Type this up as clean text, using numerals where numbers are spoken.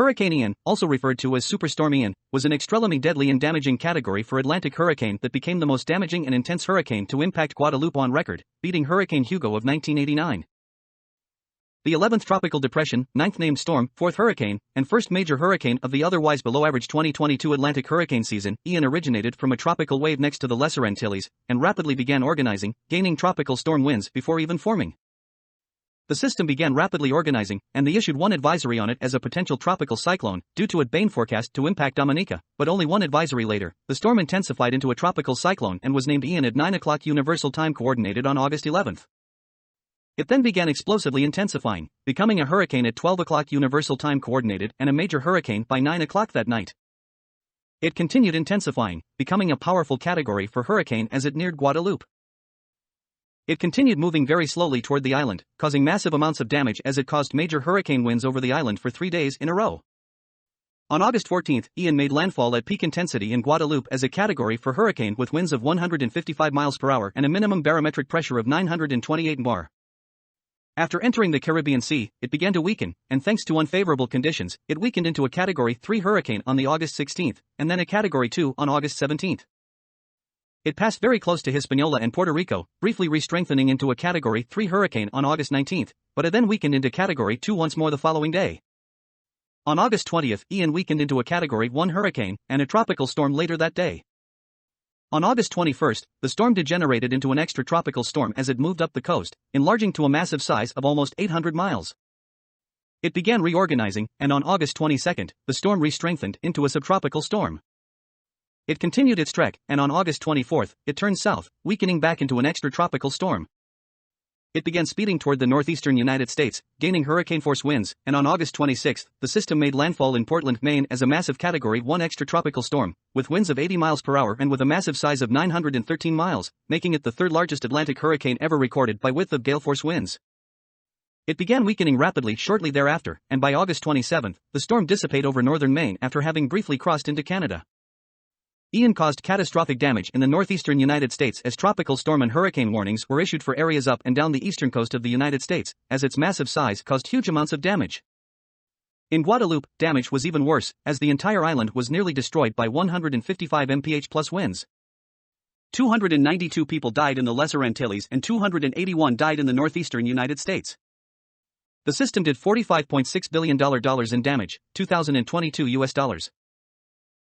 Hurricane Ian, also referred to as Superstorm Ian, was an extremely deadly and damaging category for Atlantic hurricane that became the most damaging and intense hurricane to impact Guadeloupe on record, beating Hurricane Hugo of 1989. The 11th tropical depression, 9th named storm, 4th hurricane, and first major hurricane of the otherwise below-average 2022 Atlantic hurricane season, Ian originated from a tropical wave next to the Lesser Antilles, and rapidly began organizing, gaining tropical storm winds before even forming. The system began rapidly organizing, and they issued one advisory on it as a potential tropical cyclone, due to it being forecast to impact Dominica, but only one advisory later, the storm intensified into a tropical cyclone and was named Ian at 9 o'clock Universal Time Coordinated on August 11. It then began explosively intensifying, becoming a hurricane at 12 o'clock Universal Time Coordinated and a major hurricane by 9 o'clock that night. It continued intensifying, becoming a powerful category for hurricane as it neared Guadeloupe. It continued moving very slowly toward the island, causing massive amounts of damage as it caused major hurricane winds over the island for 3 days in a row. On August 14, Ian made landfall at peak intensity in Guadeloupe as a category for hurricane with winds of 155 miles per hour and a minimum barometric pressure of 928 bar. After entering the Caribbean Sea, it began to weaken, and thanks to unfavorable conditions, it weakened into a Category 3 hurricane on the August 16, and then a Category 2 on August 17. It passed very close to Hispaniola and Puerto Rico, briefly re-strengthening into a Category 3 hurricane on August 19, but it then weakened into Category 2 once more the following day. On August 20, Ian weakened into a Category 1 hurricane, and a tropical storm later that day. On August 21, the storm degenerated into an extratropical storm as it moved up the coast, enlarging to a massive size of almost 800 miles. It began reorganizing, and on August 22, the storm re-strengthened into a subtropical storm. It continued its trek, and on August 24, it turned south, weakening back into an extratropical storm. It began speeding toward the northeastern United States, gaining hurricane-force winds, and on August 26, the system made landfall in Portland, Maine as a massive Category 1 extratropical storm, with winds of 80 miles per hour and with a massive size of 913 miles, making it the third largest Atlantic hurricane ever recorded by width of gale-force winds. It began weakening rapidly shortly thereafter, and by August 27, the storm dissipated over northern Maine after having briefly crossed into Canada. Ian caused catastrophic damage in the northeastern United States as tropical storm and hurricane warnings were issued for areas up and down the eastern coast of the United States, as its massive size caused huge amounts of damage. In Guadeloupe, damage was even worse, as the entire island was nearly destroyed by 155 mph plus winds. 292 people died in the Lesser Antilles and 281 died in the northeastern United States. The system did $45.6 billion in damage, 2022 US dollars.